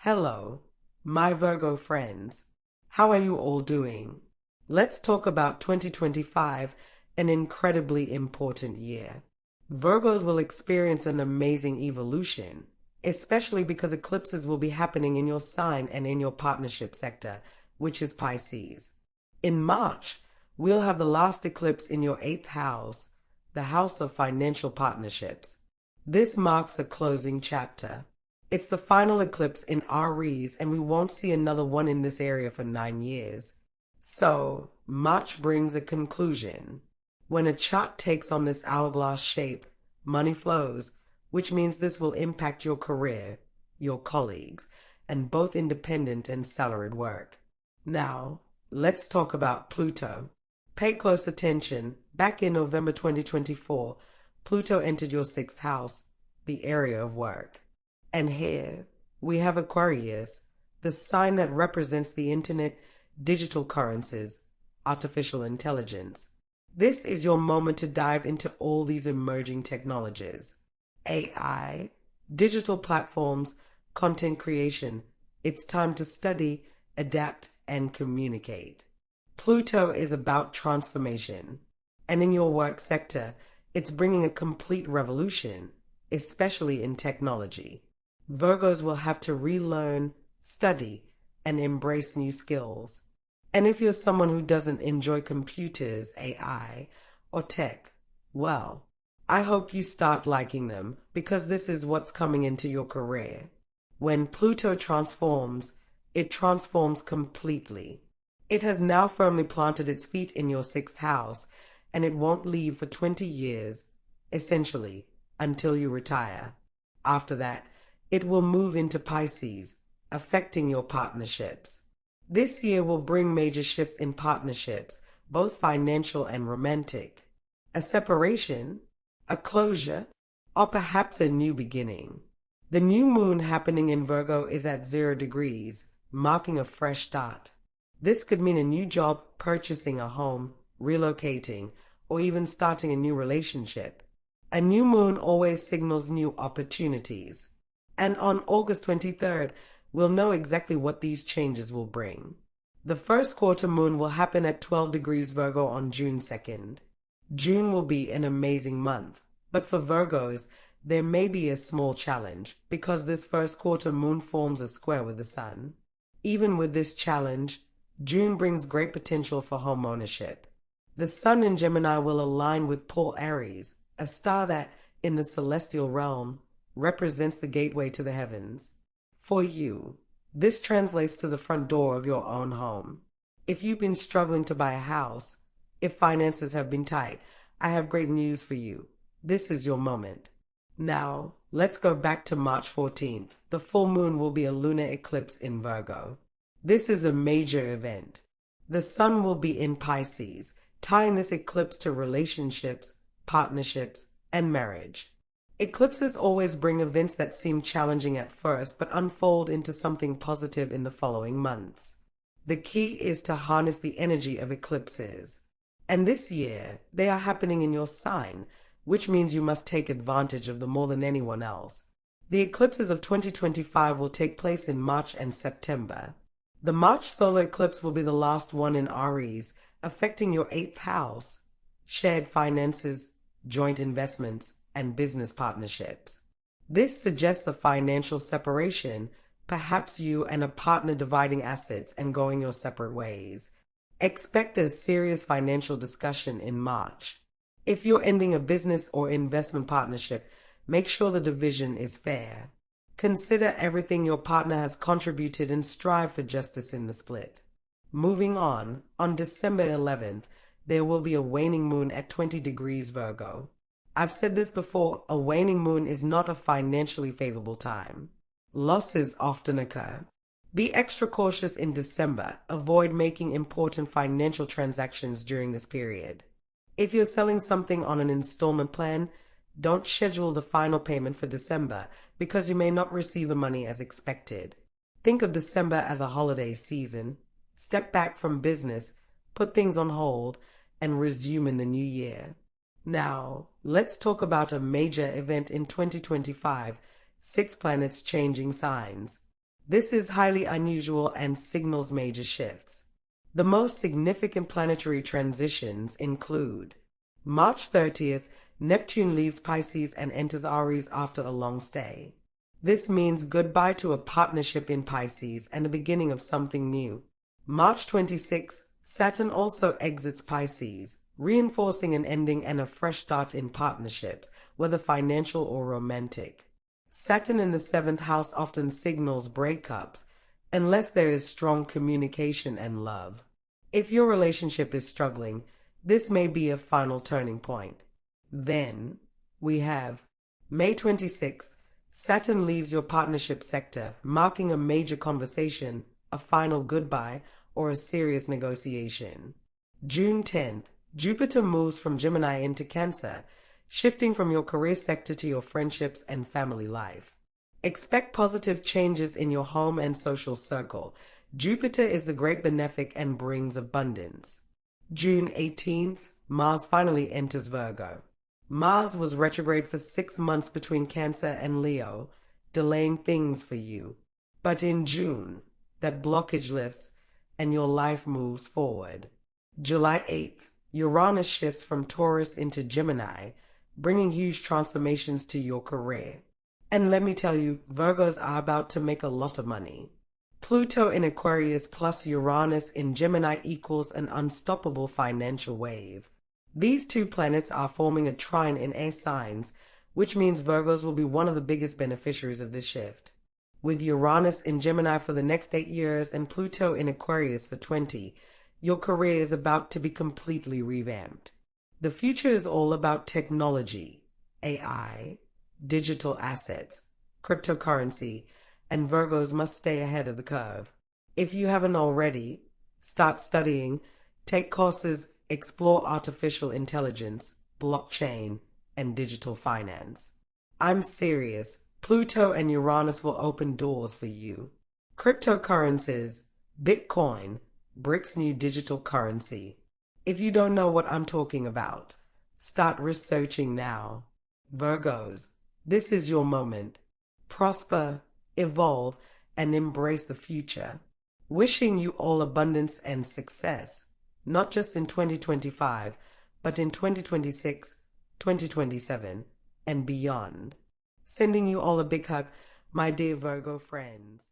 Hello, my Virgo friends. How are you all doing? Let's talk about 2025, an incredibly important year. Virgos will experience an amazing evolution, especially because eclipses will be happening in your sign and in your partnership sector, which is Pisces. In March, we'll have the last eclipse in your eighth house, the house of financial partnerships. This marks a closing chapter. It's the final eclipse in Aries, and we won't see another one in this area for 9 years. So, March brings a conclusion. When a chart takes on this hourglass shape, money flows, which means this will impact your career, your colleagues, and both independent and salaried work. Now, let's talk about Pluto. Pay close attention. Back in November 2024, Pluto entered your sixth house, the area of work. And here we have Aquarius, the sign that represents the internet, digital currencies, artificial intelligence. This is your moment to dive into all these emerging technologies. AI, digital platforms, content creation. It's time to study, adapt, and communicate. Pluto is about transformation. And in your work sector, it's bringing a complete revolution, especially in technology. Virgos will have to relearn, study, and embrace new skills. And if you're someone who doesn't enjoy computers, AI, or tech, well, I hope you start liking them because this is what's coming into your career. When Pluto transforms, it transforms completely. It has now firmly planted its feet in your sixth house, and it won't leave for 20 years, essentially, until you retire. After that, it will move into Pisces, affecting your partnerships. This year will bring major shifts in partnerships, both financial and romantic. A separation, a closure, or perhaps a new beginning. The new moon happening in Virgo is at 0 degrees, marking a fresh start. This could mean a new job, purchasing a home, relocating, or even starting a new relationship. A new moon always signals new opportunities. And on August 23rd, we'll know exactly what these changes will bring. The first quarter moon will happen at 12 degrees Virgo on June 2nd. June will be an amazing month, but for Virgos, there may be a small challenge because this first quarter moon forms a square with the sun. Even with this challenge, June brings great potential for home ownership. The sun in Gemini will align with Pole Aries, a star that, in the celestial realm, represents the gateway to the heavens. For you, this translates to the front door of your own home. If you've been struggling to buy a house, if finances have been tight, I have great news for you. This is your moment. Now, let's go back to March 14th. The full moon will be a lunar eclipse in Virgo. This is a major event. The sun will be in Pisces, tying this eclipse to relationships, partnerships, and marriage. Eclipses always bring events that seem challenging at first but unfold into something positive in the following months. The key is to harness the energy of eclipses. And this year, they are happening in your sign, which means you must take advantage of them more than anyone else. The eclipses of 2025 will take place in March and September. The March solar eclipse will be the last one in Aries, affecting your eighth house, shared finances, joint investments, and business partnerships. This suggests a financial separation, perhaps you and a partner dividing assets and going your separate ways. Expect a serious financial discussion in March. If you're ending a business or investment partnership, make sure the division is fair. Consider everything your partner has contributed and strive for justice in the split. Moving on December 11th, there will be a waning moon at 20 degrees Virgo. I've said this before, a waning moon is not a financially favorable time. Losses often occur. Be extra cautious in December. Avoid making important financial transactions during this period. If you're selling something on an installment plan, don't schedule the final payment for December because you may not receive the money as expected. Think of December as a holiday season. Step back from business, put things on hold, and resume in the new year. Now, let's talk about a major event in 2025, 6 planets changing signs. This is highly unusual and signals major shifts. The most significant planetary transitions include March 30th, Neptune leaves Pisces and enters Aries after a long stay. This means goodbye to a partnership in Pisces and the beginning of something new. March 26th, Saturn also exits Pisces, reinforcing an ending and a fresh start in partnerships, whether financial or romantic. Saturn in the seventh house often signals breakups, unless there is strong communication and love. If your relationship is struggling, this may be a final turning point. Then we have May 26th, Saturn leaves your partnership sector, marking a major conversation, a final goodbye, or a serious negotiation. June 10th, Jupiter moves from Gemini into Cancer, shifting from your career sector to your friendships and family life. Expect positive changes in your home and social circle. Jupiter is the great benefic and brings abundance. June 18th, Mars finally enters Virgo. Mars was retrograde for 6 months between Cancer and Leo, delaying things for you. But in June, that blockage lifts and your life moves forward. July 8th, Uranus shifts from Taurus into Gemini, bringing huge transformations to your career. And let me tell you, Virgos are about to make a lot of money. Pluto in Aquarius plus Uranus in Gemini equals an unstoppable financial wave. These two planets are forming a trine in air signs, which means Virgos will be one of the biggest beneficiaries of this shift. With Uranus in Gemini for the next 8 years and Pluto in Aquarius for 20, your career is about to be completely revamped. The future is all about technology, AI, digital assets, cryptocurrency, and Virgos must stay ahead of the curve. If you haven't already, start studying, take courses, explore artificial intelligence, blockchain, and digital finance. I'm serious. Pluto and Uranus will open doors for you. Cryptocurrencies, Bitcoin, BRICS new digital currency. If you don't know what I'm talking about, start researching now. Virgos, this is your moment. Prosper, evolve, and embrace the future. Wishing you all abundance and success, not just in 2025, but in 2026, 2027, and beyond. Sending you all a big hug, my dear Virgo friends.